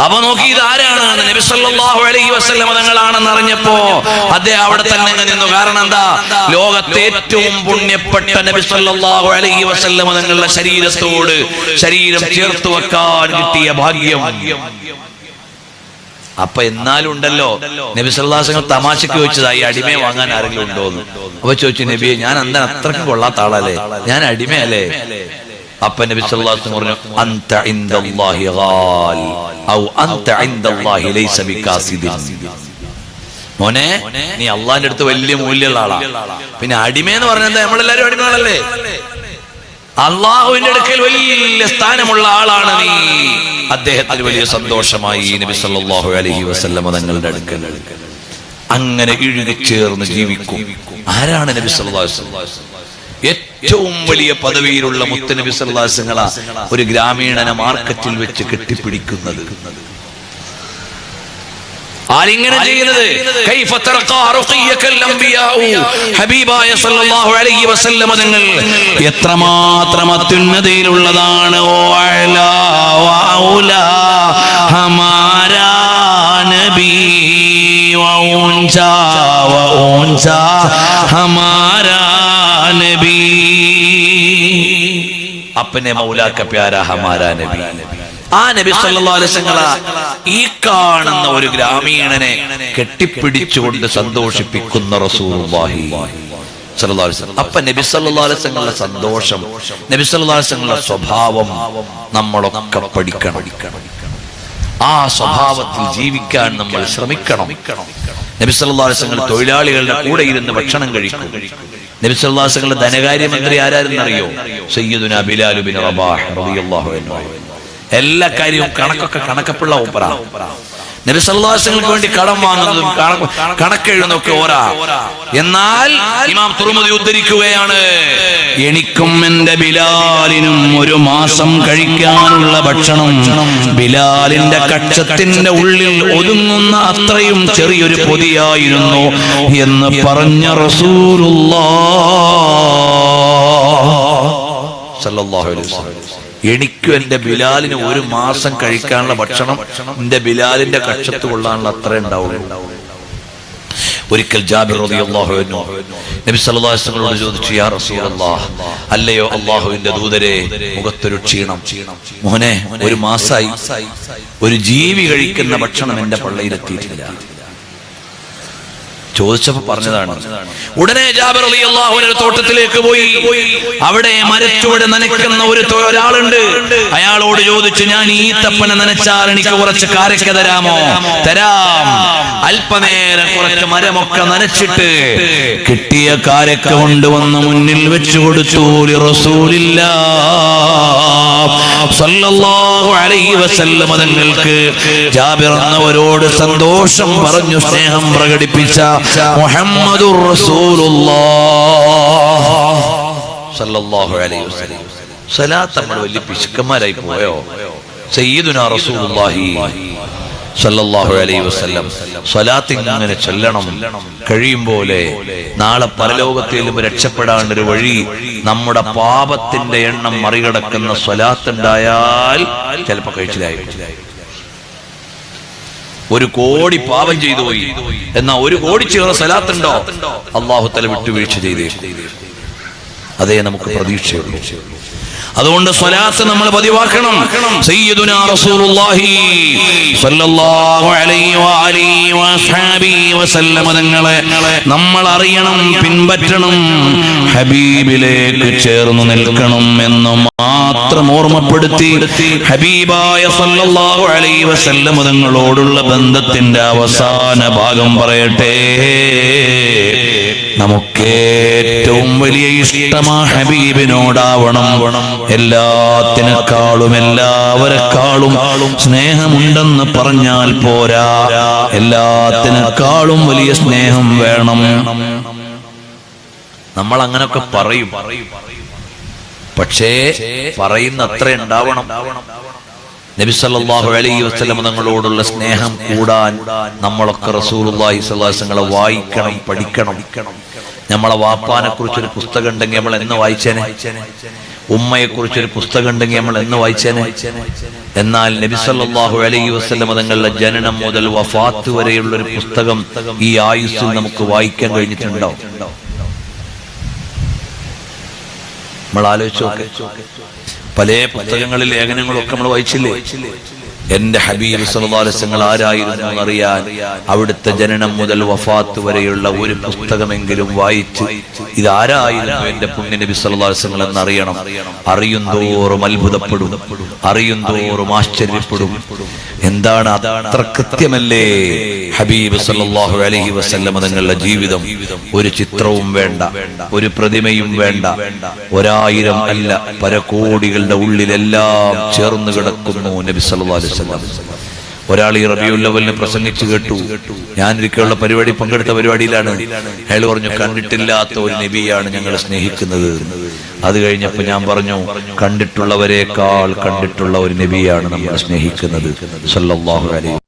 അപ്പൊ നോക്കി ഇത് ആരാണ്? നബി സല്ലല്ലാഹു അലൈഹി വസല്ലം തങ്ങളാണെന്ന് അറിഞ്ഞപ്പോ അദ്ദേഹം അവിടെ തന്നെ നിന്നു. കാരണം എന്താ? ലോകത്തെ ഏറ്റവും പുണ്യപ്പെട്ട നബി സല്ലല്ലാഹു അലൈഹി വസല്ലം തങ്ങളുടെ ശരീരത്തോട് ശരീരം ചേർത്ത് വെക്കാൻ കിട്ടിയ ഭാഗ്യം. അപ്പൊ എന്നാലും ഉണ്ടല്ലോ, നബി സല്ലല്ലാഹു അലൈഹി വസല്ലം തമാശക്ക് ചോദിച്ചതാ, ഈ അടിമയെ വാങ്ങാൻ ആരെങ്കിലും ഉണ്ടോന്ന്. അപ്പൊ ചോദിച്ചു, നബിയെ ഞാൻ എന്താ അത്രയ്ക്കും കൊള്ളാത്ത ആളല്ലേ, ഞാൻ അടിമയല്ലേ? അപ്പൊ നബി സല്ലല്ലാഹു അലൈഹി വസല്ലം പറഞ്ഞു, അൻത ഇൻദല്ലാഹി ഗാൽ ഔ അൻത ഇൻദല്ലാഹി ലൈസ ബികാസിദിൻ. മോനെ, നീ അള്ളാന്റെ അടുത്ത് വലിയ മൂല്യമുള്ള ആളാ. പിന്നെ അടിമയെന്ന് പറഞ്ഞാൽ നമ്മളെല്ലാരും അടിമകളല്ലേ? അള്ളാഹുവിന്റെ അടുക്കൽ വലിയ സ്ഥാനമുള്ള ആളാണ് നീ. അദ്ദേഹത്തിന് വലിയ സന്തോഷമായി നബി സല്ലല്ലാഹു അലൈഹി വസല്ലം തങ്ങളുടെ അടുക്കൽ. അങ്ങനെ ഇഴുകിച്ചേർന്ന് ജീവിക്കും. ആരാണ് നബി സല്ലല്ലാഹു അലൈഹി വസല്ലം? ഏറ്റവും വലിയ പദവിയിലുള്ള മുത്തനബി സല്ലല്ലാഹു അലൈഹി വസല്ലം ഒരു ഗ്രാമീണനെ മാർക്കറ്റിൽ വെച്ച് കെട്ടിപ്പിടിക്കുന്നത്. ആരിങ്ങനെ ചെയ്യുന്നത്? കൈഫ തർഖാ റുഖിയകൽ അംബിയാഉ. ഹബീബായ സല്ലല്ലാഹു അലൈഹി വസല്ലം തങ്ങൾ എത്രമാത്രം അത്യുന്നതയിലുള്ളതാണ്. ഓ അലാ വഔലാ ഹമാരാ നബി വഉൻസാ വഉൻസാ ഹമാരാ നബി. അപ്പനെ മൗലാ ക പ്യാരാ ഹമാരാ നബി. ആ നബി സല്ലല്ലാഹു അലൈഹി വസല്ലം ഈ കാണുന്ന ഒരു ഗ്രാമീണനെ കെട്ടിപ്പിടിച്ചുകൊണ്ട് സന്തോഷിപ്പിക്കുന്ന റസൂലുള്ളാഹി സല്ലല്ലാഹു അലൈഹി വസല്ലം. അപ്പൊ നബി സല്ലല്ലാഹു അലൈഹി വസല്ലം സന്തോഷം, നബി സല്ലല്ലാഹു അലൈഹി വസല്ലം സ്വഭാവം നമ്മളൊക്കെ പഠിക്കണം. ആ സ്വഭാവത്തിൽ ജീവിക്കാൻ നമ്മൾ ശ്രമിക്കണം. നബി സല്ലല്ലാഹു അലൈഹി വസല്ലം തൊഴിലാളികളുടെ കൂടെ ഇരുന്ന് ഭക്ഷണം കഴിക്കും. നബി സല്ലല്ലാഹു അലൈഹി വസല്ലം ധനകാര്യമന്ത്രി ആരായിരുന്നറിയോ? സയ്യിദുനാ ബിലാൽ ബിൻ റബാഹ് റളിയല്ലാഹു അൻഹു. എല്ലാ കാര്യവും കണക്കപ്പുള്ള ഓപ്പറ. നബി സല്ലല്ലാഹു അലൈഹി വസല്ലം വേണ്ടി കടം വാങ്ങുന്നതും കണക്കെഴുതുന്നതൊക്കെ ഓരാ. എന്നാൽ ഇമാം തുർമുദി ഉദ്ധരിക്കുകയാണ്, എനിക്കും എന്റെ ബിലാലിനും ഒരു മാസം കഴിക്കാനുള്ള ഭക്ഷണം ബിലാലിന്റെ കക്ഷത്തിന്റെ ഉള്ളിൽ ഒതുങ്ങുന്ന അത്രയും ചെറിയൊരു പൊതിയായിരുന്നു എന്ന് പറഞ്ഞ റസൂലുള്ളാഹ് സല്ലല്ലാഹു അലൈഹി വസല്ലം. എനിക്കും എന്റെ ബിലാലിന് ഒരു മാസം കഴിക്കാനുള്ള ഭക്ഷണം എന്റെ ബിലാലിന്റെ കക്ഷത്ത് കൊള്ളാനുള്ള അത്ര ഉണ്ടാവുള്ളൂ. ഒരിക്കൽ ജാബിർ റളിയല്ലാഹു അൻഹു നബി സല്ലല്ലാഹു അലൈഹി വസല്ലമയോട് ചോദിച്ചു, യാ റസൂലല്ലാഹ്, അല്ലയോ അല്ലാഹുവിന്റെ ദൂതരെ, മുഖത്തൊരു ക്ഷീണം. മോനെ, ഒരു മാസമായി ഒരു ജീവി കഴിക്കുന്ന ഭക്ഷണം എന്റെ പള്ളയിലെത്തിയിട്ടില്ല. ചോദിച്ചപ്പോ പറഞ്ഞതാണ്. ഉടനെ ജാബിർ റളിയല്ലാഹു അൻഹു തോട്ടത്തിലേക്ക് പോയി. അവിടെ മരച്ചുവട് നനയ്ക്കുന്ന ഒരാളുണ്ട്. അയാളോട് ചോദിച്ചു, ഞാൻ ഈ തപ്പന നനച്ചാൽ എനിക്ക് കുറച്ച് കാരക്ക തരാമോ? തരാം. അല്പനേരം കുറച്ച് മരമൊക്കെ നനച്ചിട്ട് കിട്ടിയ കാരക്ക കൊണ്ടുവന്ന് മുന്നിൽ വെച്ചു കൊടുത്തു. റസൂലുള്ളാഹി സ്വല്ലല്ലാഹു അലൈഹി വസല്ലം തങ്ങൾക്ക് ജാബിർ എന്നവരോട് സന്തോഷം പറഞ്ഞു സ്നേഹം പ്രകടിപ്പിച്ച മുഹമ്മദുർ റസൂലുള്ളാഹ് സല്ലല്ലാഹു അലൈഹി വസല്ലം. സലാത്ത് നമ്മൾ വലിയ പിശുക്കന്മാരായി പോയോ? സയ്യിദുനാ റസൂലുള്ളാഹി സല്ലല്ലാഹു അലൈഹി വസല്ലം സ്വലാത്ത് ഇങ്ങനെ ചൊല്ലണം. കഴിയും പോലെ നാളെ പരലോകത്തിലും രക്ഷപ്പെടാനൊരു വഴി നമ്മുടെ പാപത്തിന്റെ എണ്ണം മറികടക്കുന്ന സ്വലാത്ത് ഉണ്ടായാൽ ചിലപ്പോ കഴിച്ചിലായി. 1 കോടി പാപം ചെയ്തു പോയി, എന്നാ 1 കോടി ചേർന്ന സ്വലാത്തുണ്ടോ? അല്ലാഹു തആല വിട്ടുവീഴ്ച ചെയ്തേക്കും. അതേ നമുക്ക് പ്രതീക്ഷയുള്ളൂ. അതുകൊണ്ട് സ്വലാത്ത് നമ്മൾ പതിവാക്കണം. സയ്യിദുനാ റസൂലുള്ളാഹി സ്വല്ലല്ലാഹു അലൈഹി വഅലിഹി വസഹബിഹി വസല്ലം തങ്ങളെ നമ്മൾ അറിയണം, പിൻപറ്റണം, ഹബീബിലേക്ക് ചേർന്ന് നിൽക്കണം എന്ന് മാത്രം ഓർമ്മപ്പെടുത്തി ഹബീബായ സ്വല്ലല്ലാഹു അലൈഹി വസല്ലം തങ്ങളോടുള്ള ബന്ധത്തിന്റെ അവസാന ഭാഗം പറയട്ടെ. നമുക്ക് ഏറ്റവും വലിയ ഇഷ്ടമാ ഹബീബിനോടാവണം. എല്ലാത്തിനേക്കാളും എല്ലാവരെക്കാളും സ്നേഹമുണ്ടെന്ന് പറഞ്ഞാൽ പോരാ, എല്ലാത്തിനേക്കാളും വലിയ സ്നേഹം വേണം. നമ്മൾ അങ്ങനൊക്കെ പറയും, പക്ഷേ പറയുന്ന അത്ര ഉണ്ടാവണം. നബി സല്ലല്ലാഹു അലൈഹി വസല്ലം തങ്ങളോടുള്ള സ്നേഹം കൂടാൻ നമ്മളൊക്കെ റസൂലുള്ളാഹി സ്വല്ലല്ലാഹു അലൈഹി വസല്ലം വായിക്കണം, പഠിക്കണം. നമ്മളെ വാപ്പാനെ കുറിച്ചൊരു പുസ്തകം ഉണ്ടെങ്കിൽ നമ്മൾ എന്ന് വായിച്ചേനെ? ഉമ്മയെ കുറിച്ചൊരു പുസ്തകം ഉണ്ടെങ്കിൽ നമ്മൾ എന്ന് വായിച്ചേനെ? എന്നാൽ നബി സല്ലല്ലാഹു അലൈഹി വസല്ലം തങ്ങളുടെ ജനനം മുതൽ വഫാത്ത് വരെയുള്ള ഒരു പുസ്തകം ഈ ആയുസ്സിൽ നമുക്ക് വായിക്കാൻ കഴിഞ്ഞിട്ടുണ്ടോ? നമ്മൾ ആലോചിച്ചു നോക്ക്. പല പുസ്തകങ്ങളിൽ ലേഖനങ്ങളൊക്കെ നമ്മൾ വായിച്ചില്ലേ? എന്റെ ഹബീബ് സല്ലല്ലാഹു അലൈഹി വസല്ലം ആരായിരുന്നു എന്നറിയാൻ അവിടുത്തെ ജനനം മുതൽ വഫാത്ത് വരെയുള്ള ഒരു പുസ്തകമെങ്കിലും വായിച്ച് ഇതാരായിരുന്നു എന്റെ പുണ്യ നബി സല്ലല്ലാഹു അലൈഹി വസല്ലം എന്നറിയണം. അറിയുന്തോറും അത്ഭുതപ്പെടും, അറിയുന്തോറും ആശ്ചര്യപ്പെടും. എന്താണ് അത്ര കൃത്യമല്ലേ ഹബീബ് സല്ലല്ലാഹു അലൈഹി വസല്ലം തങ്ങളുടെ ജീവിതം? ഒരു ചിത്രവും വേണ്ട, ഒരു പ്രതിമയും വേണ്ട, 1000 അല്ല പരകോടികളുടെ ഉള്ളിലെല്ലാം ചേർന്ന് കിടക്കുന്നു നബി സല്ലല്ലാഹു അലൈഹി വസല്ലം. ഒരാൾ ഈ റബീഉൽ അവ്വലിനെ പ്രസംഗിച്ചു കേട്ടു. ഞാനൊരിക്കലുള്ള പരിപാടി പങ്കെടുത്ത പരിപാടിയിലാണ്. അയാൾ പറഞ്ഞു, കണ്ടിട്ടില്ലാത്ത ഒരു നബിയാണ് ഞങ്ങൾ സ്നേഹിക്കുന്നത്. അത് കഴിഞ്ഞപ്പോൾ ഞാൻ പറഞ്ഞു, കണ്ടിട്ടുള്ളവരെക്കാൾ കണ്ടിട്ടുള്ള ഒരു നബിയാണ് നമ്മൾ സ്നേഹിക്കുന്നത് സല്ലല്ലാഹു അലൈഹി